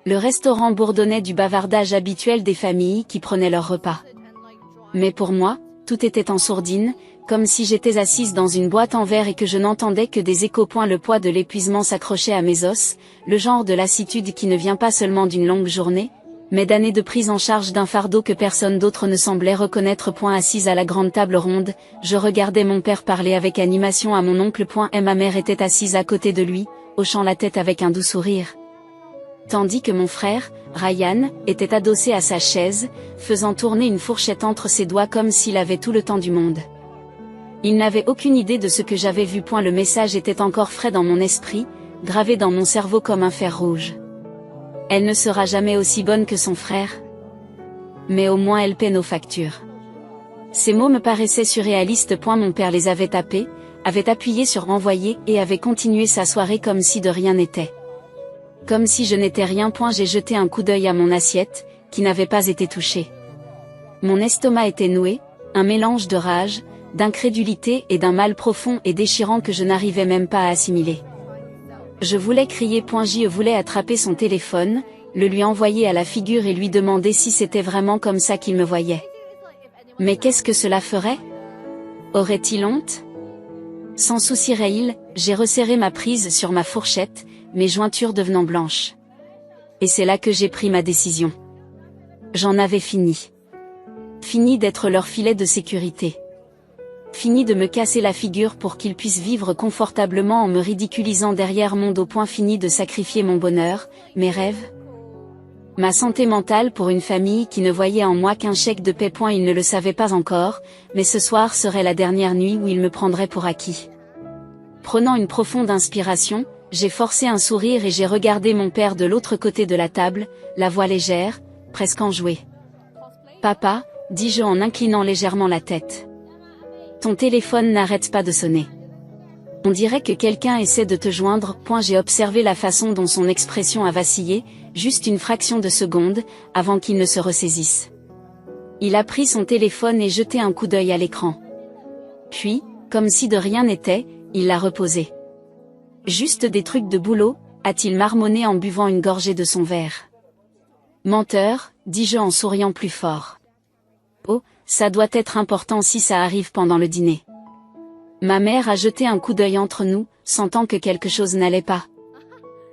Le restaurant bourdonnait du bavardage habituel des familles qui prenaient leur repas. Mais pour moi, tout était en sourdine, comme si j'étais assise dans une boîte en verre et que je n'entendais que des échos. Le poids de l'épuisement s'accrochait à mes os, le genre de lassitude qui ne vient pas seulement d'une longue journée, mais d'années de prise en charge d'un fardeau que personne d'autre ne semblait reconnaître. Assise à la grande table ronde, je regardais mon père parler avec animation à mon oncle. Et ma mère était assise à côté de lui, hochant la tête avec un doux sourire. Tandis que mon frère, Ryan, était adossé à sa chaise, faisant tourner une fourchette entre ses doigts comme s'il avait tout le temps du monde. Il n'avait aucune idée de ce que j'avais vu. Le message était encore frais dans mon esprit, gravé dans mon cerveau comme un fer rouge. Elle ne sera jamais aussi bonne que son frère. Mais au moins elle paie nos factures. Ces mots me paraissaient surréalistes. Mon père les avait tapés, avait appuyé sur envoyer et avait continué sa soirée comme si de rien n'était. Comme si je n'étais rien. J'ai jeté un coup d'œil à mon assiette, qui n'avait pas été touchée. Mon estomac était noué, un mélange de rage, d'incrédulité et d'un mal profond et déchirant que je n'arrivais même pas à assimiler. Je voulais crier. Je voulais attraper son téléphone, le lui envoyer à la figure et lui demander si c'était vraiment comme ça qu'il me voyait. Mais qu'est-ce que cela ferait? Aurait-il honte? S'en soucierait-il? J'ai resserré ma prise sur ma fourchette, mes jointures devenant blanches. Et c'est là que j'ai pris ma décision. J'en avais fini. Fini d'être leur filet de sécurité. Fini de me casser la figure pour qu'ils puissent vivre confortablement en me ridiculisant derrière mon dos. Fini de sacrifier mon bonheur, mes rêves, ma santé mentale pour une famille qui ne voyait en moi qu'un chèque de paie. Ils ne le savaient pas encore, mais ce soir serait la dernière nuit où ils me prendraient pour acquis. Prenant une profonde inspiration, j'ai forcé un sourire et j'ai regardé mon père de l'autre côté de la table, la voix légère, presque enjouée. Papa, dis-je en inclinant légèrement la tête. Ton téléphone n'arrête pas de sonner. On dirait que quelqu'un essaie de te joindre. J'ai observé la façon dont son expression a vacillé, juste une fraction de seconde, avant qu'il ne se ressaisisse. Il a pris son téléphone et jeté un coup d'œil à l'écran. Puis, comme si de rien n'était, il l'a reposé. Juste des trucs de boulot, a-t-il marmonné en buvant une gorgée de son verre. Menteur, dis-je en souriant plus fort. Oh, ça doit être important si ça arrive pendant le dîner. Ma mère a jeté un coup d'œil entre nous, sentant que quelque chose n'allait pas.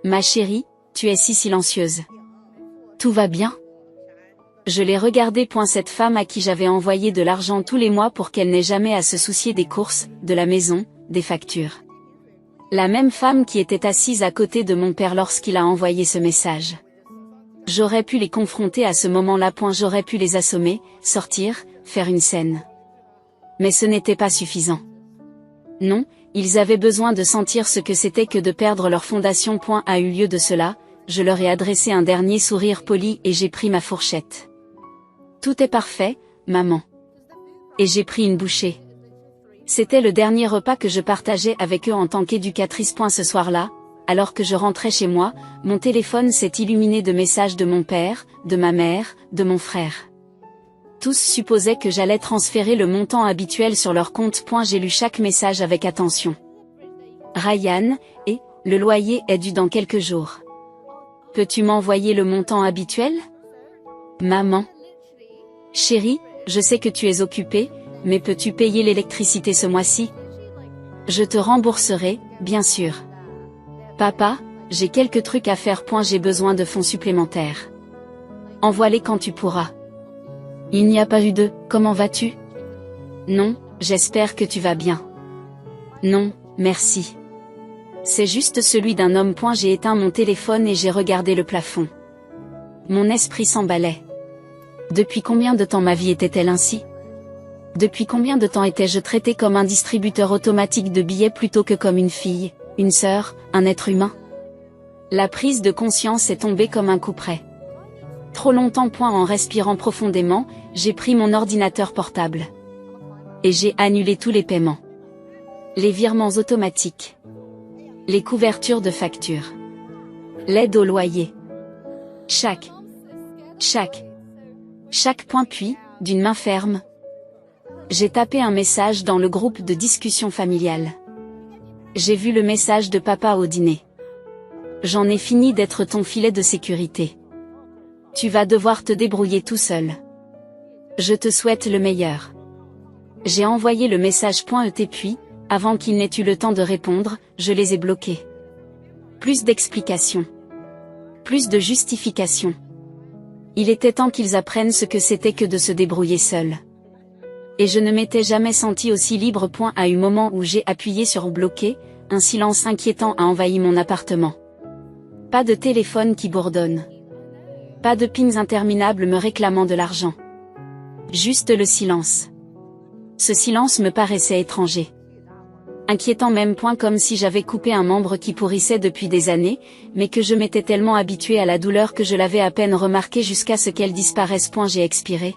Ma chérie, tu es si silencieuse. Tout va bien? Je l'ai regardée. Cette femme à qui j'avais envoyé de l'argent tous les mois pour qu'elle n'ait jamais à se soucier des courses, de la maison, des factures. La même femme qui était assise à côté de mon père lorsqu'il a envoyé ce message. J'aurais pu les confronter à ce moment-là. J'aurais pu les assommer, sortir, faire une scène. Mais ce n'était pas suffisant. Non, ils avaient besoin de sentir ce que c'était que de perdre leur fondation. A eu lieu de cela, je leur ai adressé un dernier sourire poli et j'ai pris ma fourchette. Tout est parfait, maman. Et j'ai pris une bouchée. C'était le dernier repas que je partageais avec eux en tant qu'éducatrice. Ce soir-là, alors que je rentrais chez moi, mon téléphone s'est illuminé de messages de mon père, de ma mère, de mon frère. Tous supposaient que j'allais transférer le montant habituel sur leur compte. J'ai lu chaque message avec attention. Ryan, et, le loyer est dû dans quelques jours. Peux-tu m'envoyer le montant habituel? Maman. Chérie, je sais que tu es occupée, mais peux-tu payer l'électricité ce mois-ci? Je te rembourserai, bien sûr. Papa, j'ai quelques trucs à faire. J'ai besoin de fonds supplémentaires. Envoie-les quand tu pourras. Il n'y a pas eu de « Comment vas-tu » ? Non, j'espère que tu vas bien. Non, merci. C'est juste celui d'un homme. J'ai éteint mon téléphone et j'ai regardé le plafond. Mon esprit s'emballait. Depuis combien de temps ma vie était-elle ainsi? Depuis combien de temps étais-je traité comme un distributeur automatique de billets plutôt que comme une fille, une sœur, un être humain? La prise de conscience est tombée comme un coup près. Trop longtemps. En respirant profondément, j'ai pris mon ordinateur portable. Et j'ai annulé tous les paiements. Les virements automatiques. Les couvertures de factures. L'aide au loyer. Chaque point. Puis, d'une main ferme, j'ai tapé un message dans le groupe de discussion familiale. J'ai vu le message de papa au dîner. J'en ai fini d'être ton filet de sécurité. Tu vas devoir te débrouiller tout seul. Je te souhaite le meilleur. J'ai envoyé le message .et puis, avant qu'il n'ait eu le temps de répondre, je les ai bloqués. Plus d'explications. Plus de justifications. Il était temps qu'ils apprennent ce que c'était que de se débrouiller seul. Et je ne m'étais jamais senti aussi libre. À un moment où j'ai appuyé sur bloquer, un silence inquiétant a envahi mon appartement. Pas de téléphone qui bourdonne. Pas de pings interminables me réclamant de l'argent. Juste le silence. Ce silence me paraissait étranger. Inquiétant même. Comme si j'avais coupé un membre qui pourrissait depuis des années, mais que je m'étais tellement habitué à la douleur que je l'avais à peine remarqué jusqu'à ce qu'elle disparaisse. J'ai expiré.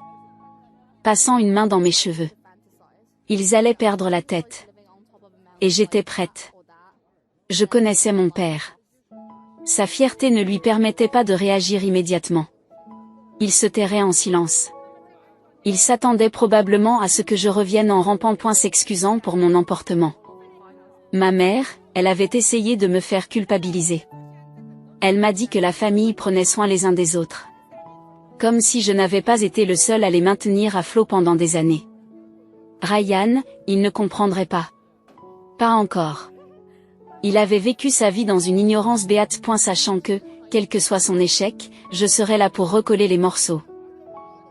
Passant une main dans mes cheveux. Ils allaient perdre la tête. Et j'étais prête. Je connaissais mon père. Sa fierté ne lui permettait pas de réagir immédiatement. Il se tairait en silence. Il s'attendait probablement à ce que je revienne en rampant. S'excusant pour mon emportement. Ma mère, elle avait essayé de me faire culpabiliser. Elle m'a dit que la famille prenait soin les uns des autres. Comme si je n'avais pas été le seul à les maintenir à flot pendant des années. Ryan, il ne comprendrait pas. Pas encore. Il avait vécu sa vie dans une ignorance béate. Sachant que, quel que soit son échec, je serais là pour recoller les morceaux.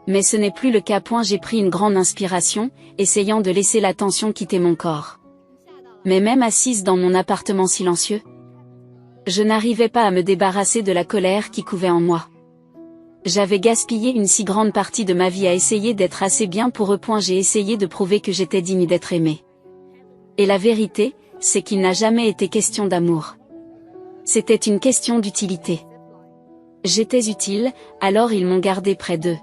Mais ce n'est plus le cas. J'ai pris une grande inspiration, essayant de laisser la tension quitter mon corps. Mais même assise dans mon appartement silencieux, je n'arrivais pas à me débarrasser de la colère qui couvait en moi. J'avais gaspillé une si grande partie de ma vie à essayer d'être assez bien pour eux. J'ai essayé de prouver que j'étais digne d'être aimé. Et la vérité, c'est qu'il n'a jamais été question d'amour. C'était une question d'utilité. J'étais utile, alors ils m'ont gardé près d'eux.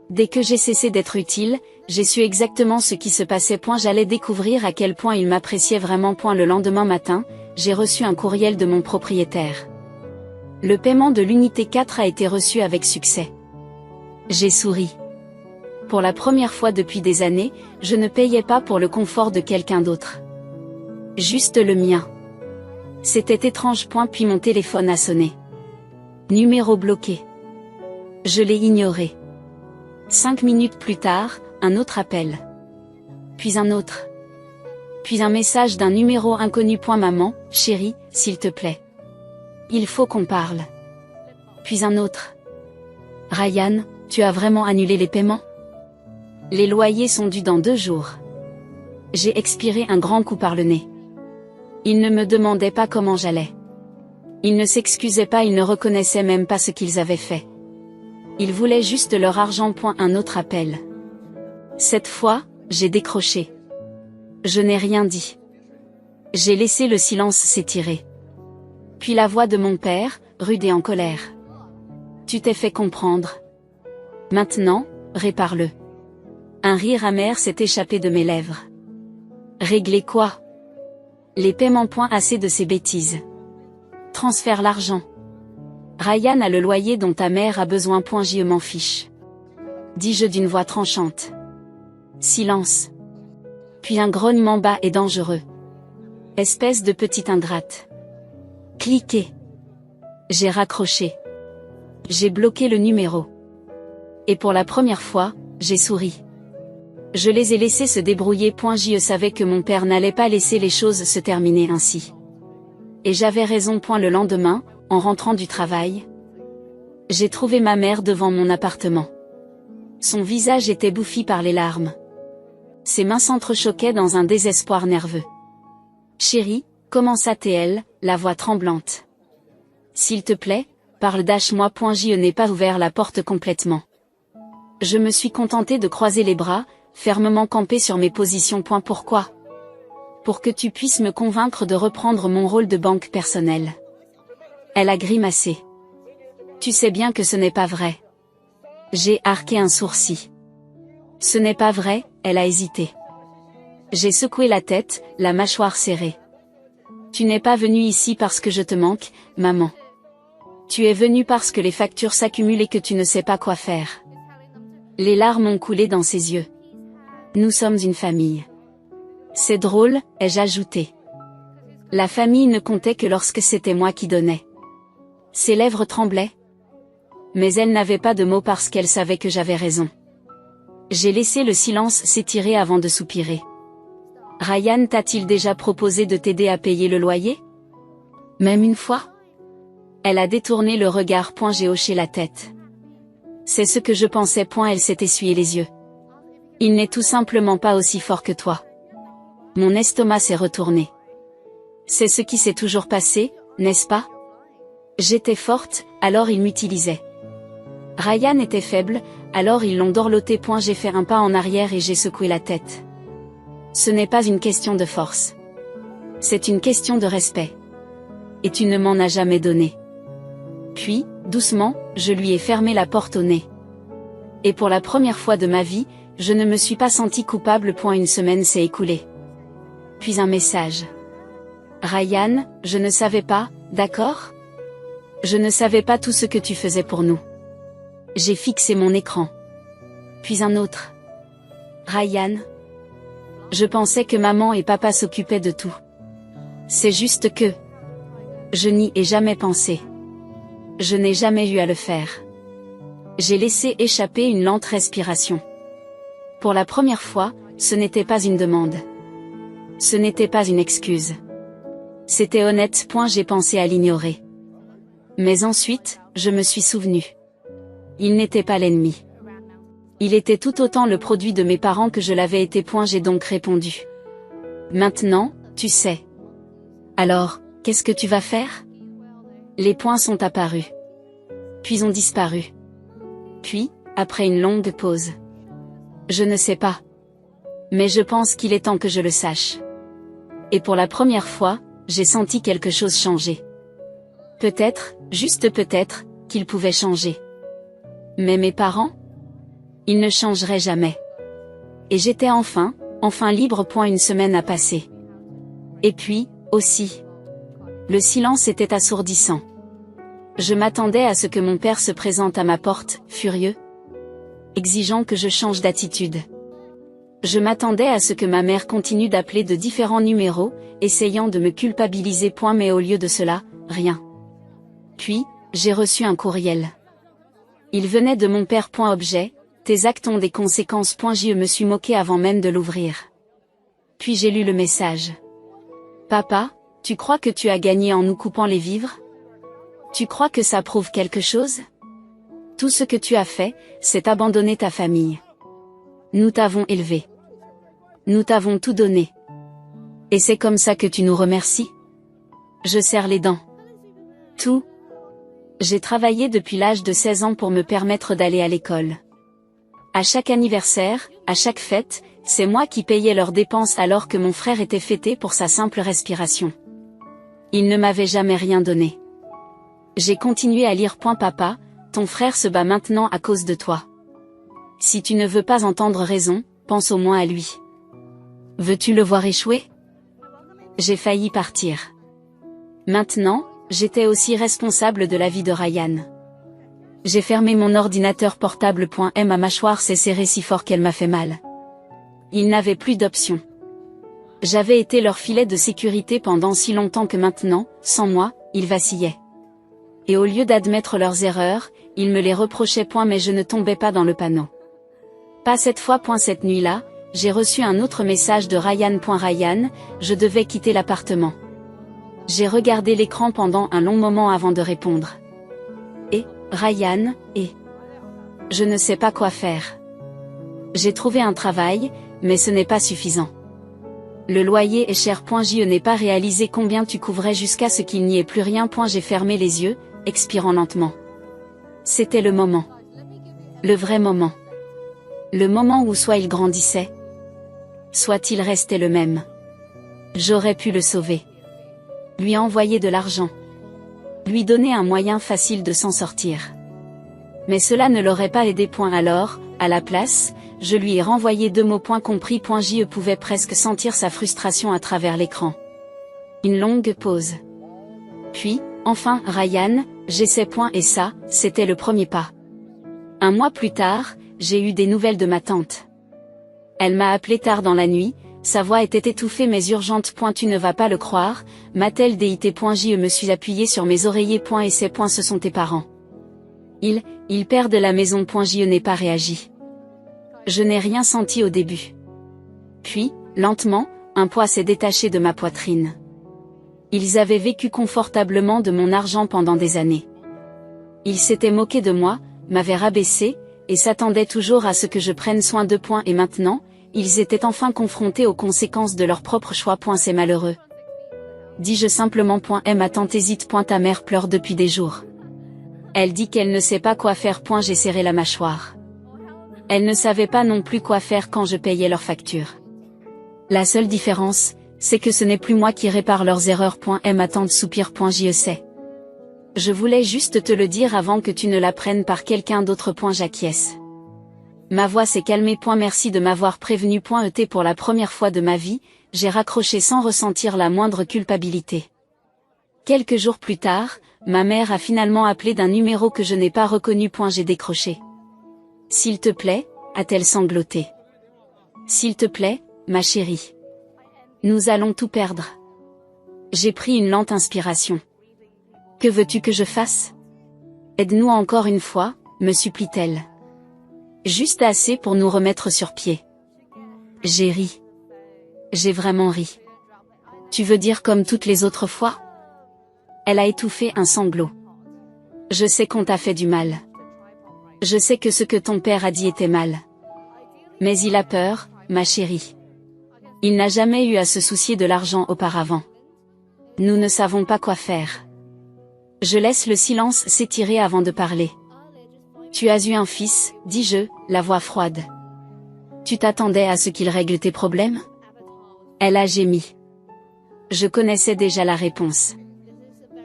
Dès que j'ai cessé d'être utile, j'ai su exactement ce qui se passait. J'allais découvrir à quel point ils m'appréciaient vraiment. Le lendemain matin, j'ai reçu un courriel de mon propriétaire. Le paiement de l'unité 4 a été reçu avec succès. J'ai souri. Pour la première fois depuis des années, je ne payais pas pour le confort de quelqu'un d'autre. Juste le mien. C'était étrange. Puis mon téléphone a sonné. Numéro bloqué. Je l'ai ignoré. 5 minutes plus tard, un autre appel. Puis un autre. Puis un message d'un numéro inconnu. Maman, chérie, s'il te plaît. Il faut qu'on parle. Puis un autre. Ryan, tu as vraiment annulé les paiements? Les loyers sont dus dans 2 jours. J'ai expiré un grand coup par le nez. Ils ne me demandaient pas comment j'allais. Ils ne s'excusaient pas, ils ne reconnaissaient même pas ce qu'ils avaient fait. Ils voulaient juste leur argent. Un autre appel. Cette fois, j'ai décroché. Je n'ai rien dit. J'ai laissé le silence s'étirer. Puis la voix de mon père, rude et en colère. Tu t'es fait comprendre. Maintenant, répare-le. Un rire amer s'est échappé de mes lèvres. Régler quoi? Les paiements. Assez de ces bêtises. Transfère l'argent. Ryan a le loyer dont ta mère a besoin. Je m'en fiche. Dis-je d'une voix tranchante. Silence. Puis un grognement bas et dangereux. Espèce de petite ingrate. Cliquez. J'ai raccroché. J'ai bloqué le numéro. Et pour la première fois, j'ai souri. Je les ai laissés se débrouiller. Je savais que mon père n'allait pas laisser les choses se terminer ainsi. Et j'avais raison. Le lendemain, en rentrant du travail, j'ai trouvé ma mère devant mon appartement. Son visage était bouffi par les larmes. Ses mains s'entrechoquaient dans un désespoir nerveux. Chérie, commença-t-elle, la voix tremblante. S'il te plaît, parle. Moi. Je n'ai pas ouvert la porte complètement. Je me suis contenté de croiser les bras, fermement campé sur mes positions. Pourquoi? Pour que tu puisses me convaincre de reprendre mon rôle de banque personnelle. Elle a grimacé. Tu sais bien que ce n'est pas vrai. J'ai arqué un sourcil. Ce n'est pas vrai, elle a hésité. J'ai secoué la tête, la mâchoire serrée. Tu n'es pas venue ici parce que je te manque, maman. Tu es venue parce que les factures s'accumulent et que tu ne sais pas quoi faire. Les larmes ont coulé dans ses yeux. Nous sommes une famille. C'est drôle, ai-je ajouté. La famille ne comptait que lorsque c'était moi qui donnais. Ses lèvres tremblaient. Mais elle n'avait pas de mots parce qu'elle savait que j'avais raison. J'ai laissé le silence s'étirer avant de soupirer. Ryan t'a-t-il déjà proposé de t'aider à payer le loyer? Même une fois? Elle a détourné le regard. J'ai hoché la tête. C'est ce que je pensais. Elle s'est essuyé les yeux. Il n'est tout simplement pas aussi fort que toi. Mon estomac s'est retourné. C'est ce qui s'est toujours passé, n'est-ce pas? J'étais forte, alors il m'utilisait. Ryan était faible, alors ils l'ont dorloté. J'ai fait un pas en arrière et j'ai secoué la tête. Ce n'est pas une question de force. C'est une question de respect. Et tu ne m'en as jamais donné. Puis, doucement, je lui ai fermé la porte au nez. Et pour la première fois de ma vie, je ne me suis pas sentie coupable. Une semaine s'est écoulée. Puis un message. Ryan, je ne savais pas, d'accord? Je ne savais pas tout ce que tu faisais pour nous. J'ai fixé mon écran. Puis un autre. Ryan. Je pensais que maman et papa s'occupaient de tout. C'est juste que... Je n'y ai jamais pensé. Je n'ai jamais eu à le faire. J'ai laissé échapper une lente respiration. Pour la première fois, ce n'était pas une demande. Ce n'était pas une excuse. C'était honnête. J'ai pensé à l'ignorer. Mais ensuite, je me suis souvenu. Il n'était pas l'ennemi. Il était tout autant le produit de mes parents que je l'avais été. J'ai donc répondu. Maintenant, tu sais. Alors, qu'est-ce que tu vas faire? Les points sont apparus. Puis ont disparu. Puis, après une longue pause. Je ne sais pas. Mais je pense qu'il est temps que je le sache. Et pour la première fois, j'ai senti quelque chose changer. Peut-être, juste peut-être, qu'il pouvait changer. Mais mes parents? Ils ne changeraient jamais. Et j'étais enfin libre. Une semaine a passé. Et puis, aussi. Le silence était assourdissant. Je m'attendais à ce que mon père se présente à ma porte, furieux, exigeant que je change d'attitude. Je m'attendais à ce que ma mère continue d'appeler de différents numéros, essayant de me culpabiliser. Mais au lieu de cela, rien. Puis, j'ai reçu un courriel. Il venait de mon père. Objet, tes actes ont des conséquences. Je me suis moqué avant même de l'ouvrir. Puis j'ai lu le message. Papa, tu crois que tu as gagné en nous coupant les vivres? Tu crois que ça prouve quelque chose? Tout ce que tu as fait, c'est abandonner ta famille. Nous t'avons élevé. Nous t'avons tout donné. Et c'est comme ça que tu nous remercies? Je serre les dents. Tout. J'ai travaillé depuis l'âge de 16 ans pour me permettre d'aller à l'école. À chaque anniversaire, à chaque fête, c'est moi qui payais leurs dépenses alors que mon frère était fêté pour sa simple respiration. Il ne m'avait jamais rien donné. J'ai continué à lire. Papa, ton frère se bat maintenant à cause de toi. Si tu ne veux pas entendre raison, pense au moins à lui. Veux-tu le voir échouer? J'ai failli partir. Maintenant, j'étais aussi responsable de la vie de Ryan. J'ai fermé mon ordinateur portable. Ma mâchoire s'est serrée si fort qu'elle m'a fait mal. Ils n'avaient plus d'option. J'avais été leur filet de sécurité pendant si longtemps que maintenant, sans moi, ils vacillaient. Et au lieu d'admettre leurs erreurs, ils me les reprochaient. Mais je ne tombais pas dans le panneau. Pas cette fois. Cette nuit-là, j'ai reçu un autre message de Ryan. Ryan, je devais quitter l'appartement. J'ai regardé l'écran pendant un long moment avant de répondre. Ryan, je ne sais pas quoi faire. J'ai trouvé un travail, mais ce n'est pas suffisant. Le loyer est cher. Je n'ai pas réalisé combien tu couvrais jusqu'à ce qu'il n'y ait plus rien. J'ai fermé les yeux, expirant lentement. C'était le moment. Le vrai moment. Le moment où soit il grandissait, soit il restait le même. J'aurais pu le sauver. Lui envoyer de l'argent. Lui donner un moyen facile de s'en sortir. Mais cela ne l'aurait pas aidé. Alors, à la place, je lui ai renvoyé 2 mots. Compris. Je pouvais presque sentir sa frustration à travers l'écran. Une longue pause. Puis, enfin, Ryan, j'essaie. Et ça, c'était le premier pas. Un mois plus tard, j'ai eu des nouvelles de ma tante. Elle m'a appelé tard dans la nuit, sa voix était étouffée mais urgente. Tu ne vas pas le croire, m'a-t-elle dit. Je me suis appuyé sur mes oreillers. Et ces. Ce sont tes parents. Il perd de la maison. Je n'ai pas réagi. Je n'ai rien senti au début. Puis, lentement, un poids s'est détaché de ma poitrine. Ils avaient vécu confortablement de mon argent pendant des années. Ils s'étaient moqués de moi, m'avaient rabaissé, et s'attendaient toujours à ce que je prenne soin d'eux. Et maintenant, ils étaient enfin confrontés aux conséquences de leur propre choix. C'est malheureux. Dis-je simplement. Ma tante hésite. Ta mère pleure depuis des jours. Elle dit qu'elle ne sait pas quoi faire. J'ai serré la mâchoire. Elle ne savait pas non plus quoi faire quand je payais leurs factures. La seule différence, c'est que ce n'est plus moi qui répare leurs erreurs. Ma tante soupire. Je sais. Je voulais juste te le dire avant que tu ne l'apprennes par quelqu'un d'autre. J'acquiesce. Ma voix s'est calmée. Merci de m'avoir prévenu. Pour la première fois de ma vie, j'ai raccroché sans ressentir la moindre culpabilité. Quelques jours plus tard, ma mère a finalement appelé d'un numéro que je n'ai pas reconnu. J'ai décroché. S'il te plaît, a-t-elle sangloté. S'il te plaît, ma chérie. Nous allons tout perdre. J'ai pris une lente inspiration. Que veux-tu que je fasse? Aide-nous encore une fois, me supplie-t-elle. Juste assez pour nous remettre sur pied. J'ai ri. J'ai vraiment ri. Tu veux dire comme toutes les autres fois? Elle a étouffé un sanglot. Je sais qu'on t'a fait du mal. Je sais que ce que ton père a dit était mal. Mais il a peur, ma chérie. Il n'a jamais eu à se soucier de l'argent auparavant. Nous ne savons pas quoi faire. Je laisse le silence s'étirer avant de parler. Tu as eu un fils, dis-je, la voix froide. Tu t'attendais à ce qu'il règle tes problèmes? Elle a gémi. Je connaissais déjà la réponse.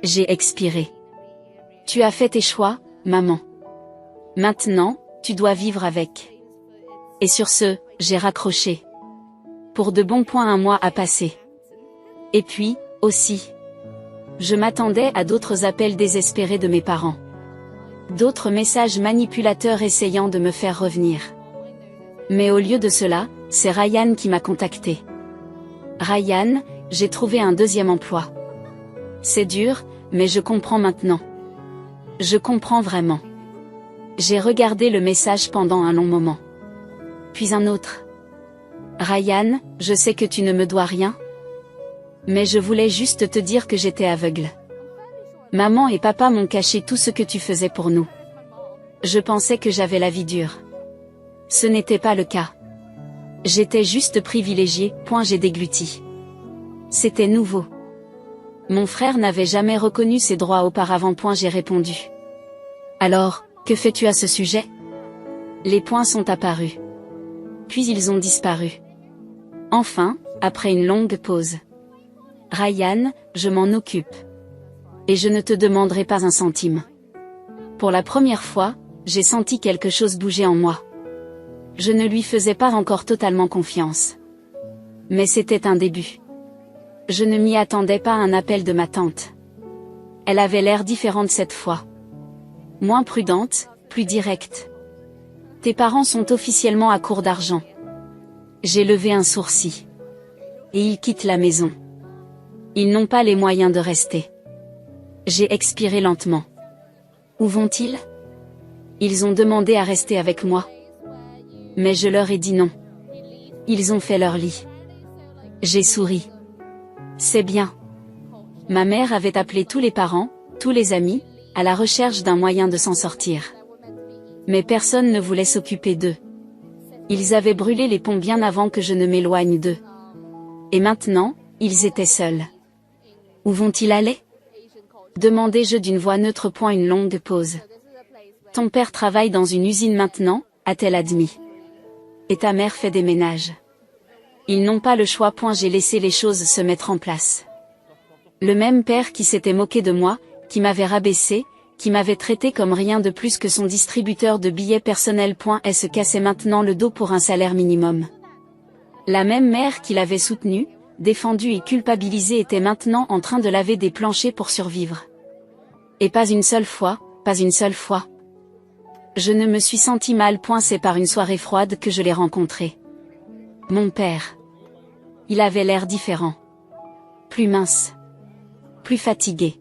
J'ai expiré. Tu as fait tes choix, maman. Maintenant, tu dois vivre avec. Et sur ce, j'ai raccroché. Pour de bons. Un mois a passé. Et puis, aussi. Je m'attendais à d'autres appels désespérés de mes parents. D'autres messages manipulateurs essayant de me faire revenir. Mais au lieu de cela, c'est Ryan qui m'a contacté. Ryan, j'ai trouvé un deuxième emploi. C'est dur, mais je comprends maintenant. Je comprends vraiment. J'ai regardé le message pendant un long moment. Puis un autre. Ryan, je sais que tu ne me dois rien. Mais je voulais juste te dire que j'étais aveugle. Maman et papa m'ont caché tout ce que tu faisais pour nous. Je pensais que j'avais la vie dure. Ce n'était pas le cas. J'étais juste privilégiée. J'ai dégluti. C'était nouveau. Mon frère n'avait jamais reconnu ses droits auparavant. J'ai répondu. Alors, que fais-tu à ce sujet? Les points sont apparus. Puis ils ont disparu. Enfin, après une longue pause. Ryan, je m'en occupe. Et je ne te demanderai pas un centime. Pour la première fois, j'ai senti quelque chose bouger en moi. Je ne lui faisais pas encore totalement confiance. Mais c'était un début. Je ne m'y attendais pas à un appel de ma tante. Elle avait l'air différente cette fois. Moins prudente, plus directe. Tes parents sont officiellement à court d'argent. J'ai levé un sourcil. Et ils quittent la maison. Ils n'ont pas les moyens de rester. J'ai expiré lentement. Où vont-ils? Ils ont demandé à rester avec moi. Mais je leur ai dit non. Ils ont fait leur lit. J'ai souri. C'est bien. Ma mère avait appelé tous les parents, tous les amis, à la recherche d'un moyen de s'en sortir. Mais personne ne voulait s'occuper d'eux. Ils avaient brûlé les ponts bien avant que je ne m'éloigne d'eux. Et maintenant, ils étaient seuls. Où vont-ils aller? Demandai-je d'une voix neutre. Une longue pause. Ton père travaille dans une usine maintenant, a-t-elle admis. Et ta mère fait des ménages. Ils n'ont pas le choix. J'ai laissé les choses se mettre en place. Le même père qui s'était moqué de moi, qui m'avait rabaissé, qui m'avait traité comme rien de plus que son distributeur de billets personnels. Elle se cassait maintenant le dos pour un salaire minimum. La même mère qui l'avait soutenu, défendu et culpabilisé était maintenant en train de laver des planchers pour survivre. Et pas une seule fois, pas une seule fois. Je ne me suis senti mal. C'est par une soirée froide que je l'ai rencontré. Mon père. Il avait l'air différent. Plus mince. Plus fatigué.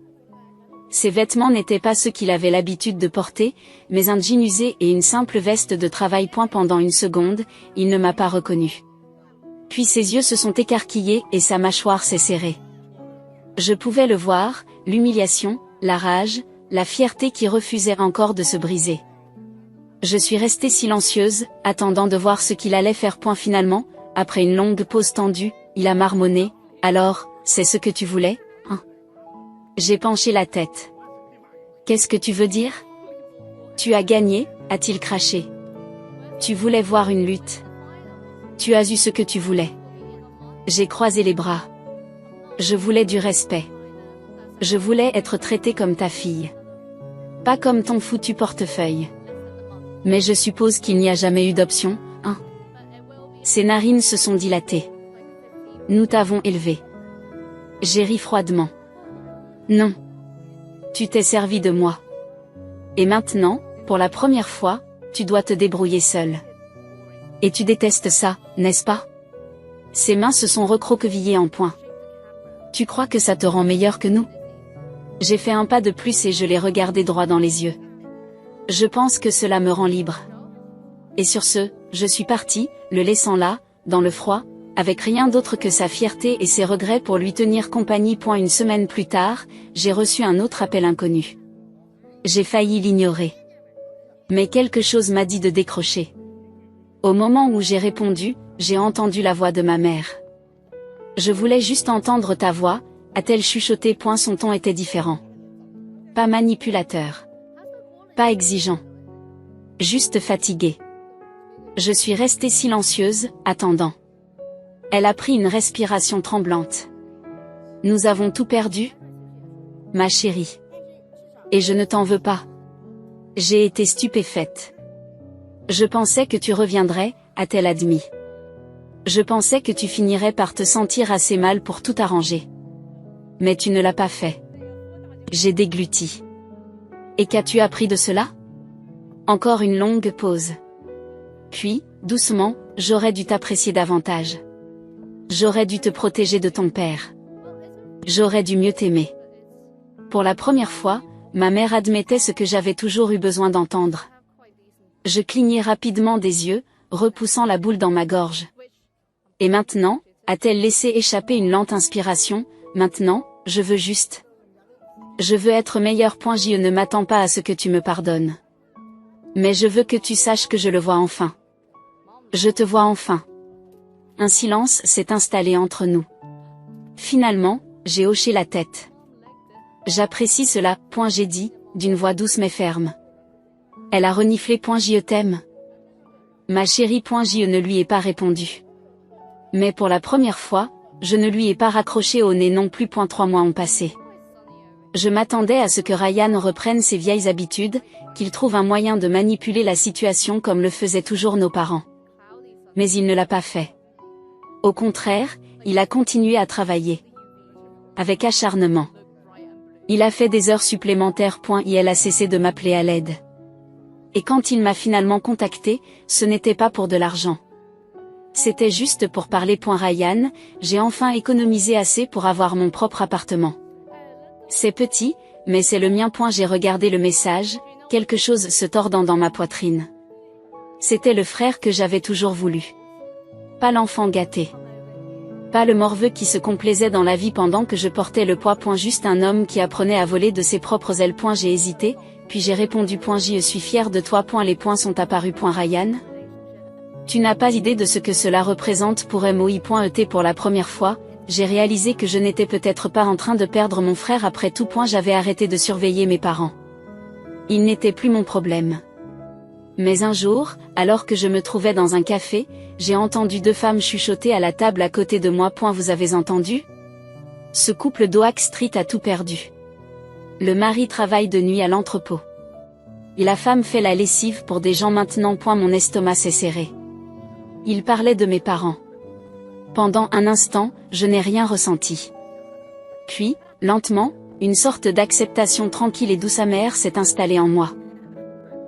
Ses vêtements n'étaient pas ceux qu'il avait l'habitude de porter, mais un jean usé et une simple veste de travail. Pendant une seconde, il ne m'a pas reconnu. Puis ses yeux se sont écarquillés et sa mâchoire s'est serrée. Je pouvais le voir, l'humiliation, la rage, la fierté qui refusaient encore de se briser. Je suis restée silencieuse, attendant de voir ce qu'il allait faire. Finalement, après une longue pause tendue, il a marmonné, « Alors, c'est ce que tu voulais, hein ?» J'ai penché la tête. « Qu'est-ce que tu veux dire ? » « Tu as gagné, » a-t-il craché. « Tu voulais voir une lutte. Tu as eu ce que tu voulais. » J'ai croisé les bras. Je voulais du respect. Je voulais être traitée comme ta fille. Pas comme ton foutu portefeuille. Mais je suppose qu'il n'y a jamais eu d'option, hein ? Ses narines se sont dilatées. Nous t'avons élevé. J'ai ri froidement. Non. Tu t'es servi de moi. Et maintenant, pour la première fois, tu dois te débrouiller seul. Et tu détestes ça, n'est-ce pas ? Ses mains se sont recroquevillées en poing. Tu crois que ça te rend meilleur que nous ? J'ai fait un pas de plus et je l'ai regardé droit dans les yeux. Je pense que cela me rend libre. Et sur ce, je suis partie, le laissant là, dans le froid, avec rien d'autre que sa fierté et ses regrets pour lui tenir compagnie. Une semaine plus tard, j'ai reçu un autre appel inconnu. J'ai failli l'ignorer. Mais quelque chose m'a dit de décrocher. Au moment où j'ai répondu, j'ai entendu la voix de ma mère. Je voulais juste entendre ta voix, a-t-elle chuchoté. Son ton était différent. Pas manipulateur. Pas exigeant. Juste fatigué. Je suis restée silencieuse, attendant. Elle a pris une respiration tremblante. Nous avons tout perdu ? Ma chérie. Et je ne t'en veux pas. J'ai été stupéfaite. Je pensais que tu reviendrais, a-t-elle admis. Je pensais que tu finirais par te sentir assez mal pour tout arranger. Mais tu ne l'as pas fait. J'ai dégluti. Et qu'as-tu appris de cela ? Encore une longue pause. Puis, doucement, j'aurais dû t'apprécier davantage. J'aurais dû te protéger de ton père. J'aurais dû mieux t'aimer. Pour la première fois, ma mère admettait ce que j'avais toujours eu besoin d'entendre. Je clignai rapidement des yeux, repoussant la boule dans ma gorge. Et maintenant, a-t-elle laissé échapper une lente inspiration, maintenant, je veux juste. Je veux être meilleure. Je ne m'attends pas à ce que tu me pardonnes. Mais je veux que tu saches que je le vois enfin. Je te vois enfin. Un silence s'est installé entre nous. Finalement, j'ai hoché la tête. J'apprécie cela, j'ai dit, d'une voix douce mais ferme. Elle a reniflé, je t'aime. Ma chérie, je ne lui ai pas répondu. Mais pour la première fois, je ne lui ai pas raccroché au nez non plus. 3 mois ont passé. Je m'attendais à ce que Ryan reprenne ses vieilles habitudes, qu'il trouve un moyen de manipuler la situation comme le faisaient toujours nos parents. Mais il ne l'a pas fait. Au contraire, il a continué à travailler. Avec acharnement. Il a fait des heures supplémentaires. Et elle a cessé de m'appeler à l'aide. Et quand il m'a finalement contacté, ce n'était pas pour de l'argent. C'était juste pour parler. Ryan, j'ai enfin économisé assez pour avoir mon propre appartement. C'est petit, mais c'est le mien. J'ai regardé le message, quelque chose se tordant dans ma poitrine. C'était le frère que j'avais toujours voulu. Pas l'enfant gâté. Pas le morveux qui se complaisait dans la vie pendant que je portais le poids. Juste un homme qui apprenait à voler de ses propres ailes. J'ai hésité, puis j'ai répondu. Je suis fière de toi. Les points sont apparus. Ryan. Tu n'as pas idée de ce que cela représente pour moi. Pour la première fois, j'ai réalisé que je n'étais peut-être pas en train de perdre mon frère après tout. J'avais arrêté de surveiller mes parents. Il n'était plus mon problème. Mais un jour, alors que je me trouvais dans un café, j'ai entendu 2 femmes chuchoter à la table à côté de moi. Vous avez entendu ? Ce couple d'Oak Street a tout perdu. Le mari travaille de nuit à l'entrepôt. Et la femme fait la lessive pour des gens maintenant. Mon estomac s'est serré. Il parlait de mes parents. Pendant un instant, je n'ai rien ressenti. Puis, lentement, une sorte d'acceptation tranquille et douce amère s'est installée en moi.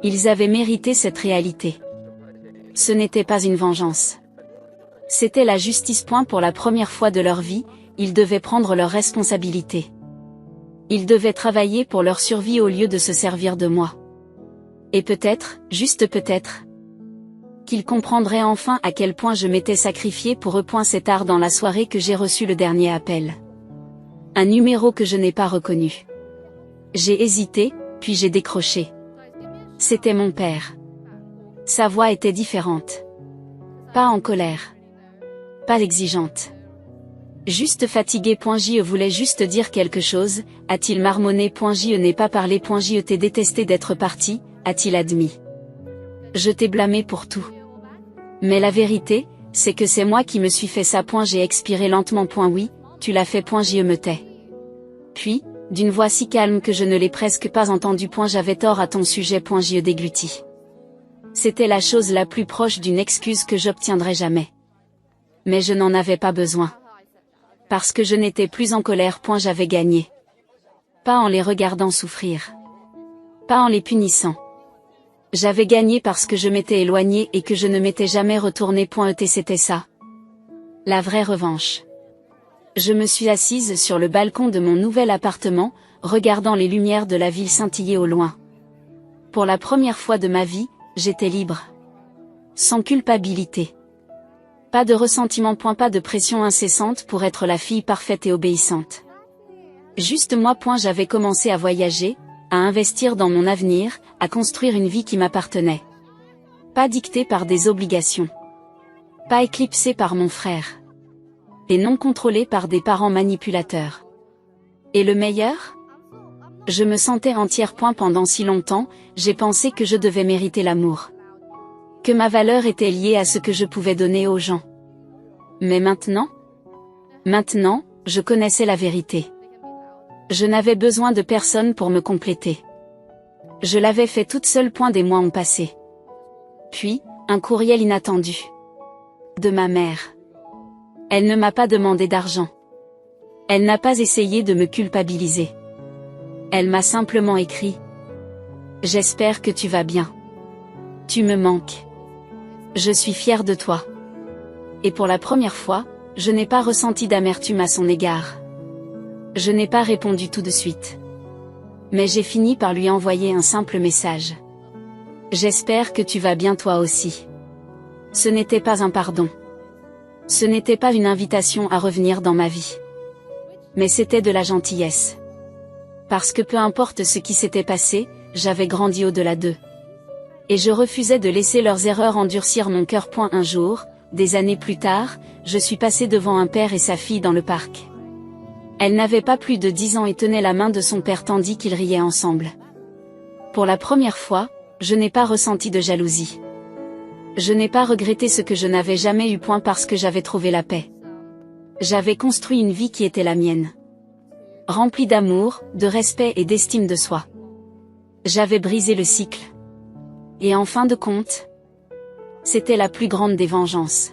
Ils avaient mérité cette réalité. Ce n'était pas une vengeance. C'était la justice. Pour la première fois de leur vie, ils devaient prendre leurs responsabilités. Ils devaient travailler pour leur survie au lieu de se servir de moi. Et peut-être, juste peut-être, qu'ils comprendraient enfin à quel point je m'étais sacrifié pour eux. C'est tard dans la soirée que j'ai reçu le dernier appel. Un numéro que je n'ai pas reconnu. J'ai hésité, puis j'ai décroché. C'était mon père. Sa voix était différente. Pas en colère. Pas exigeante. Juste fatigué. Je voulais juste dire quelque chose, a-t-il marmonné. Je n'ai pas parlé. Je t'ai détesté d'être parti, a-t-il admis. Je t'ai blâmé pour tout. Mais la vérité, c'est que c'est moi qui me suis fait ça. J'ai expiré lentement. Oui, tu l'as fait. Je me tais. Puis, d'une voix si calme que je ne l'ai presque pas entendue. J'avais tort à ton sujet. Je déglutis. C'était la chose la plus proche d'une excuse que j'obtiendrais jamais. Mais je n'en avais pas besoin. Parce que je n'étais plus en colère. J'avais gagné. Pas en les regardant souffrir. Pas en les punissant. J'avais gagné parce que je m'étais éloigné et que je ne m'étais jamais retourné. C'était ça. La vraie revanche. Je me suis assise sur le balcon de mon nouvel appartement, regardant les lumières de la ville scintiller au loin. Pour la première fois de ma vie, j'étais libre. Sans culpabilité. Pas de ressentiment. Pas de pression incessante pour être la fille parfaite et obéissante. Juste moi. J'avais commencé à voyager, à investir dans mon avenir, à construire une vie qui m'appartenait. Pas dictée par des obligations. Pas éclipsée par mon frère. Et non contrôlée par des parents manipulateurs. Et le meilleur ? Je me sentais entière. Pendant si longtemps, j'ai pensé que je devais mériter l'amour. Que ma valeur était liée à ce que je pouvais donner aux gens. Mais maintenant, je connaissais la vérité. Je n'avais besoin de personne pour me compléter. Je l'avais fait toute seule. Des mois ont passé. Puis, un courriel inattendu. De ma mère. Elle ne m'a pas demandé d'argent. Elle n'a pas essayé de me culpabiliser. Elle m'a simplement écrit. J'espère que tu vas bien. Tu me manques. Je suis fière de toi. Et pour la première fois, je n'ai pas ressenti d'amertume à son égard. Je n'ai pas répondu tout de suite. Mais j'ai fini par lui envoyer un simple message. J'espère que tu vas bien toi aussi. Ce n'était pas un pardon. Ce n'était pas une invitation à revenir dans ma vie. Mais c'était de la gentillesse. Parce que peu importe ce qui s'était passé, j'avais grandi au-delà d'eux. Et je refusais de laisser leurs erreurs endurcir mon cœur. Un jour, des années plus tard, je suis passée devant un père et sa fille dans le parc. Elle n'avait pas plus de 10 ans et tenait la main de son père tandis qu'ils riaient ensemble. Pour la première fois, je n'ai pas ressenti de jalousie. Je n'ai pas regretté ce que je n'avais jamais eu. Parce que j'avais trouvé la paix. J'avais construit une vie qui était la mienne. Remplie d'amour, de respect et d'estime de soi. J'avais brisé le cycle. Et en fin de compte, c'était la plus grande des vengeances.